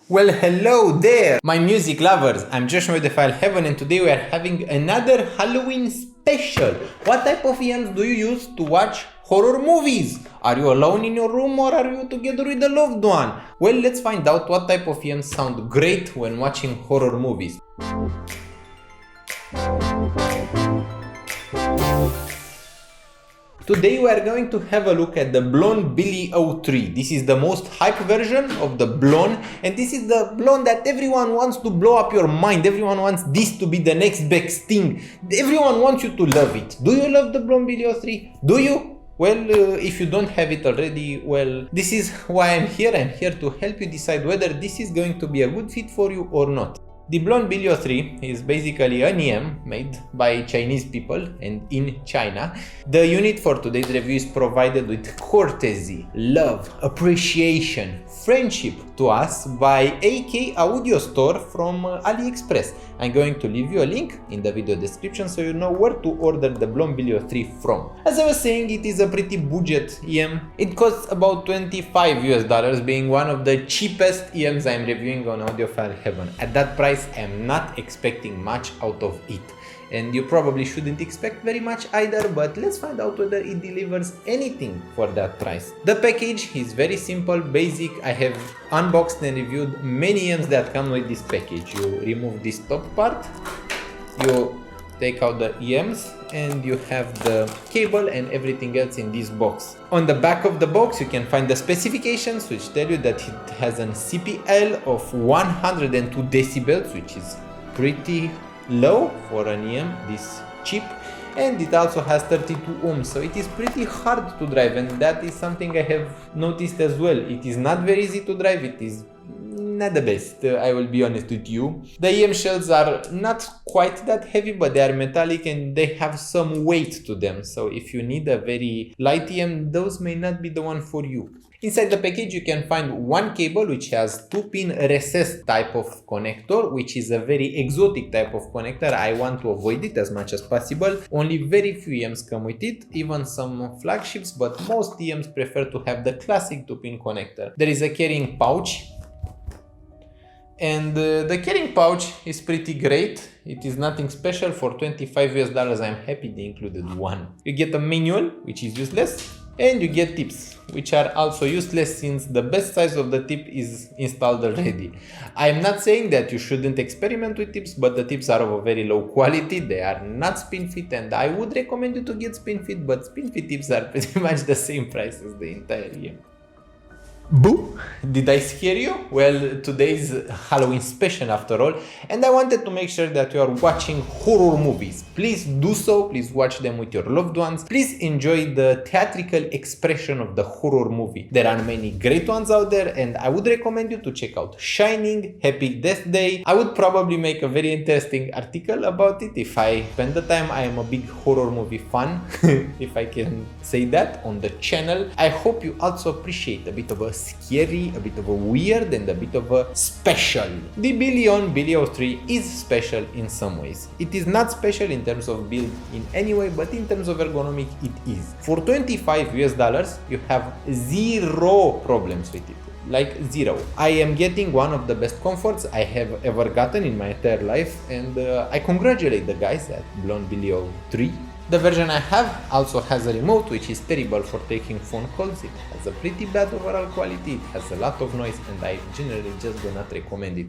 Well, hello there, my music lovers. I'm Josh from Audiophile-Heaven, and today we are having another Halloween special. What type of IEMs do you use to watch horror movies? Are you alone in your room or are you together with a loved one? Well, let's find out what type of IEMs sound great when watching horror movies. Today we are going to have a look at the BLON BL-03. This is the most hype version of the BLON, and this is the BLON that everyone wants to blow up your mind. Everyone wants this to be the next best thing. Everyone wants you to love it. Do you love the BLON BL-03? Do you? Well, if you don't have it already, well, this is why I'm here. I'm here to help you decide whether this is going to be a good fit for you or not. The BLON BL-03 is basically an IEM made by Chinese people and in China. The unit for today's review is provided with courtesy, love, appreciation, friendship to us by AK Audio Store from AliExpress. I'm going to leave you a link in the video description so you know where to order the BLON BL-03 from. As I was saying, it is a pretty budget IEM. It costs about $25 being one of the cheapest IEMs I'm reviewing on Audiophile-Heaven. At that price, I'm not expecting much out of it. And you probably shouldn't expect very much either, but let's find out whether it delivers anything for that price. The package is very simple, basic. I have unboxed and reviewed many IEMs that come with this package. You remove this top part, you take out the IEMs, and you have the cable and everything else in this box. On the back of the box you can find the specifications, which tell you that it has an CPL of 102 decibels, which is pretty low for an IEM this cheap, and it also has 32 ohms, so it is pretty hard to drive, and that is something I have noticed as well. It is not very easy to drive, it is not the best, I will be honest with you. The IEM shells are not quite that heavy, but they are metallic and they have some weight to them, so if you need a very light IEM, those may not be the one for you. Inside the package you can find one cable which has 2-pin recessed type of connector, which is a very exotic type of connector. I want to avoid it as much as possible. Only very few IEMs come with it, even some flagships, but most IEMs prefer to have the classic 2-pin connector. There is a carrying pouch, and the carrying pouch is pretty great. It is nothing special. For $25 I'm happy they included one. You get a manual, which is useless, and you get tips, which are also useless since the best size of the tip is installed already. I am not saying that you shouldn't experiment with tips, but the tips are of a very low quality. They are not spin fit, and I would recommend you to get spin fit, but spin fit tips are pretty much the same price as the entire IEM. Boo! Did I scare you? Well, today's Halloween special after all, and I wanted to make sure that you are watching horror movies. Please do so, please watch them with your loved ones. Please enjoy the theatrical expression of the horror movie. There are many great ones out there, and I would recommend you to check out Shining, Happy Death Day. I would probably make a very interesting article about it if I spend the time. I am a big horror movie fan, if I can say that, on the channel. I hope you also appreciate a bit of a scary, a bit of a weird, and a bit of a special. The BLON BL-03 is special in some ways. It is not special in terms of build in any way, but in terms of ergonomic it is. For $25 you have zero problems with it. Like zero. I am getting one of the best comforts I have ever gotten in my entire life, and I congratulate the guys at BLON BL-03. The version I have also has a remote, which is terrible for taking phone calls. It has a pretty bad overall quality, it has a lot of noise, and I generally just do not recommend it.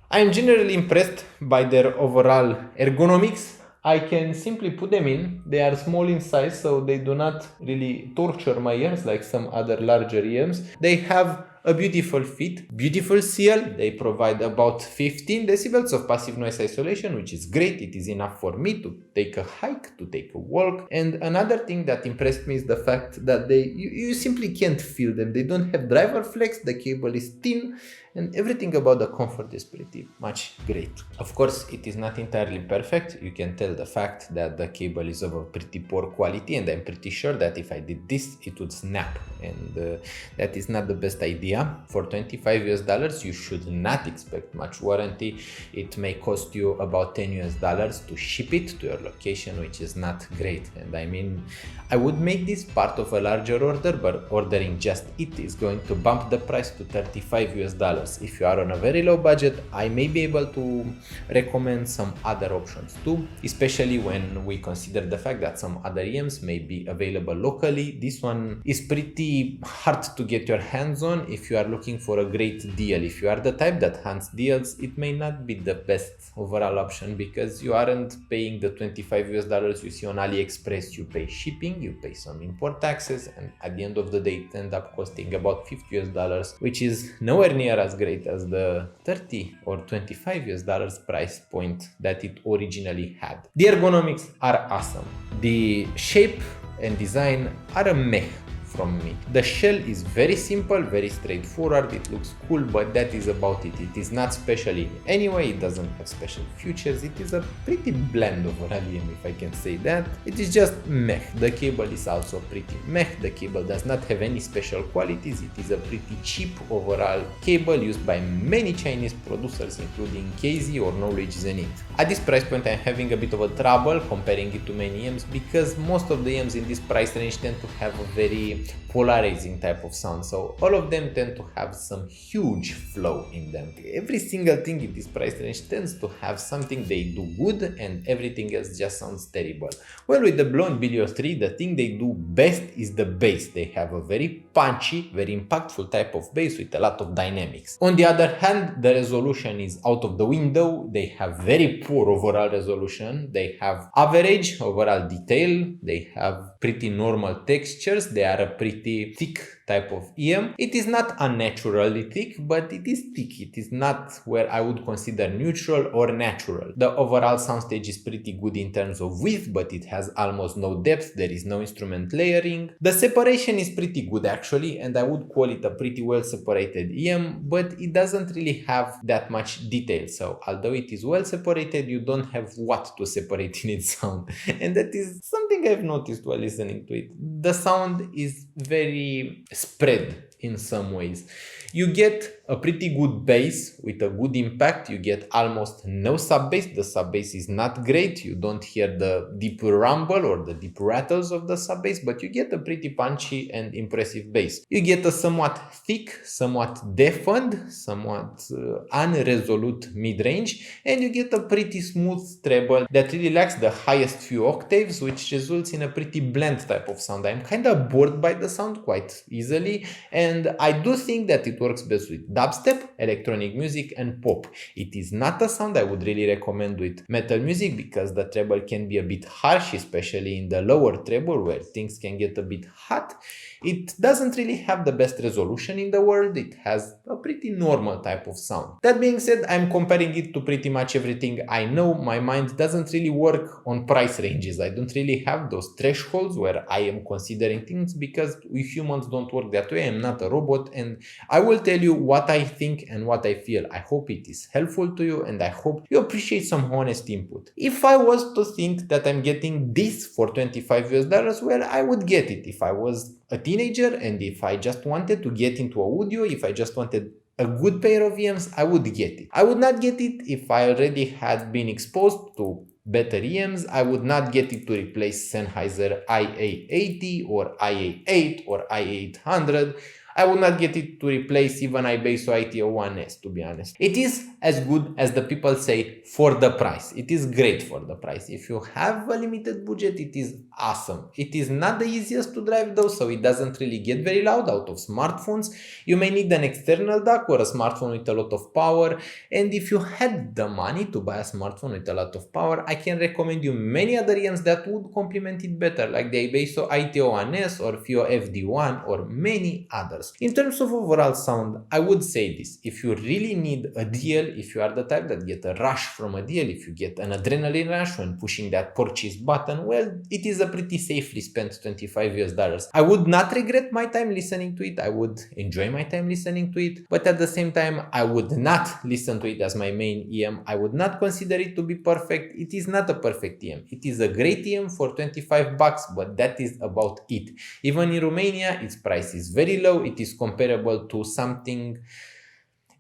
I am generally impressed by their overall ergonomics. I can simply put them in. They are small in size, so they do not really torture my ears like some other larger IEMs. They have a beautiful fit, beautiful seal. They provide about 15 decibels of passive noise isolation, which is great. It is enough for me to take a hike, to take a walk. And another thing that impressed me is the fact that you simply can't feel them. They don't have driver flex, the cable is thin, and everything about the comfort is pretty much great. Of course, it is not entirely perfect. You can tell the fact that the cable is of a pretty poor quality, and I'm pretty sure that if I did this, it would snap, and that is not the best idea. For $25 you should not expect much warranty. It may cost you about $10 to ship it to your location, which is not great. And I mean, I would make this part of a larger order, but ordering just it is going to bump the price to $35. $20. If you are on a very low budget, I may be able to recommend some other options too, especially when we consider the fact that some other EMs may be available locally. This one is pretty hard to get your hands on if you are looking for a great deal. If you are the type that hunts deals, it may not be the best overall option because you aren't paying the $25 you see on AliExpress. You pay shipping, you pay some import taxes, and at the end of the day it ends up costing about $50, which is nowhere near as great as the $30 or $25 price point that it originally had. The ergonomics are awesome. The shape and design are a meh from me. The shell is very simple, very straightforward, it looks cool, but that is about it. It is not special in any way, it doesn't have special features, it is a pretty bland overall EM, if I can say that. It is just meh. The cable is also pretty meh. The cable does not have any special qualities. It is a pretty cheap overall cable used by many Chinese producers, including KZ or Knowledge Zenith. At this price point, I'm having a bit of a trouble comparing it to many EMs because most of the EMs in this price range tend to have a very polarizing type of sound, so all of them tend to have some huge flow in them. Every single thing in this price range tends to have something they do good and everything else just sounds terrible. Well, with the BLON BL-03, the thing they do best is the bass. They have a very punchy, very impactful type of bass with a lot of dynamics. On the other hand, the resolution is out of the window. They have very poor overall resolution. They have average overall detail. They have pretty normal textures. They are a pretty thick type of EM. It is not unnaturally thick, but it is thick. It is not where I would consider neutral or natural. The overall soundstage is pretty good in terms of width, but it has almost no depth. There is no instrument layering. The separation is pretty good actually, and I would call it a pretty well separated EM, but it doesn't really have that much detail. So although it is well separated, you don't have what to separate in its sound. And that is something I've noticed while listening to it. The sound is very spread in some ways. You get a pretty good bass with a good impact. You get almost no sub bass. The sub bass is not great. You don't hear the deep rumble or the deep rattles of the sub bass, but you get a pretty punchy and impressive bass. You get a somewhat thick, somewhat deafened, somewhat unresolute mid-range, and you get a pretty smooth treble that really lacks the highest few octaves, which results in a pretty bland type of sound. I'm kind of bored by the sound quite easily, and I do think that it works best with dubstep, electronic music, and pop. It is not a sound I would really recommend with metal music because the treble can be a bit harsh, especially in the lower treble where things can get a bit hot. It doesn't really have the best resolution in the world. It has a pretty normal type of sound. That being said, I'm comparing it to pretty much everything I know. My mind doesn't really work on price ranges. I don't really have those thresholds where I am considering things because we humans don't work that way. I'm not a robot, and I will tell you what I think and what I feel. I hope it is helpful to you, and I hope you appreciate some honest input. If I was to think that I'm getting this for $25, well, I would get it. If I was a teenager and if I just wanted to get into audio, if I just wanted a good pair of EMs, I would get it. I would not get it if I already had been exposed to better EMs. I would not get it to replace Sennheiser IA80 or IA8 or IA800. I would not get it to replace even iBasso ITO1S, to be honest. It is as good as the people say for the price. It is great for the price. If you have a limited budget, it is awesome. It is not the easiest to drive though, so it doesn't really get very loud out of smartphones. You may need an external DAC or a smartphone with a lot of power, and if you had the money to buy a smartphone with a lot of power, I can recommend you many other EMs that would complement it better, like the iBasso ITO1S or FIO FD1 or many others. In terms of overall sound, I would say this: if you really need a deal, if you are the type that get a rush from a deal, if you get an adrenaline rush when pushing that purchase button, well, it is a pretty safely spent $25. I would not regret my time listening to it. I would enjoy my time listening to it, but at the same time, I would not listen to it as my main EM. I would not consider it to be perfect. It is not a perfect EM. It is a great EM for $25, but that is about it. Even in Romania, its price is very low. It is comparable to something.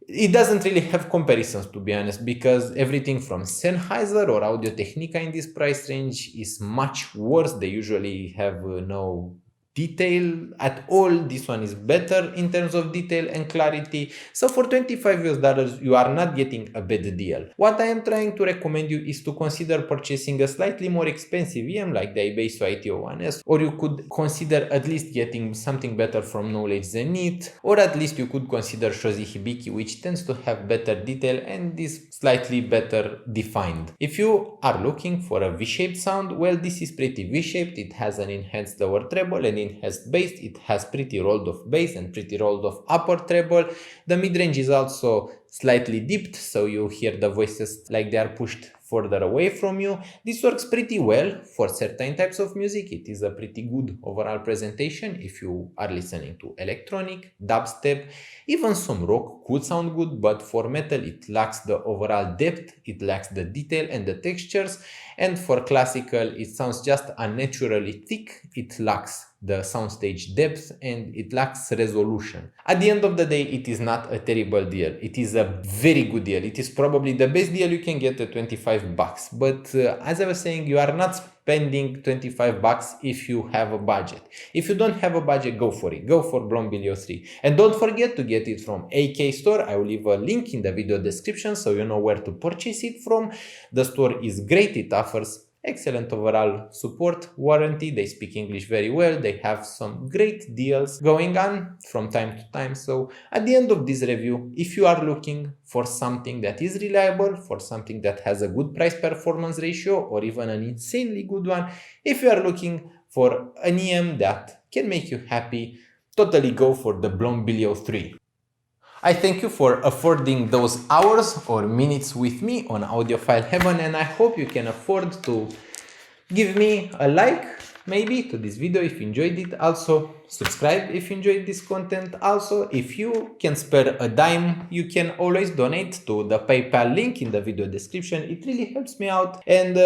It doesn't really have comparisons, to be honest, because everything from Sennheiser or Audio-Technica in this price range is much worse. They usually have no detail at all. This one is better in terms of detail and clarity. So for $25 you are not getting a bad deal. What I am trying to recommend you is to consider purchasing a slightly more expensive EM like the Ibeso IT01S, or you could consider at least getting something better from Knowledge Zenith, or at least you could consider Shozi Hibiki, which tends to have better detail and is slightly better defined. If you are looking for a V-shaped sound, well, this is pretty V-shaped. It has an enhanced lower treble and enhanced bass. It has pretty rolled off bass and pretty rolled off upper treble. The mid-range is also slightly dipped, so you hear the voices like they are pushed further away from you. This works pretty well for certain types of music. It is a pretty good overall presentation. If you are listening to electronic, dubstep, even some rock could sound good, but for metal it lacks the overall depth, it lacks the detail and the textures, and for classical it sounds just unnaturally thick, it lacks the soundstage depth and it lacks resolution. At the end of the day, it is not a terrible deal. It is a very good deal. It is probably the best deal you can get at $25. But as I was saying, you are not spending $25 if you have a budget. If you don't have a budget, go for it. Go for BLON BL-03. And don't forget to get it from AK Store. I will leave a link in the video description so you know where to purchase it from. The store is great. It offers excellent overall support, warranty, they speak English very well, they have some great deals going on from time to time. So at the end of this review, if you are looking for something that is reliable, for something that has a good price performance ratio or even an insanely good one, if you are looking for an EM that can make you happy, totally go for the BLON BL-03. I thank you for affording those hours or minutes with me on Audiophile-Heaven, and I hope you can afford to give me a like maybe to this video if you enjoyed it. Also subscribe if you enjoyed this content. Also, if you can spare a dime, you can always donate to the PayPal link in the video description. It really helps me out, and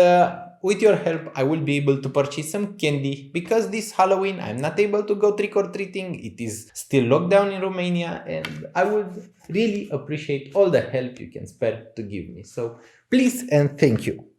with your help I will be able to purchase some candy, because this Halloween I'm not able to go trick-or-treating. It is still locked down in Romania, and I would really appreciate all the help you can spare to give me. So please and thank you.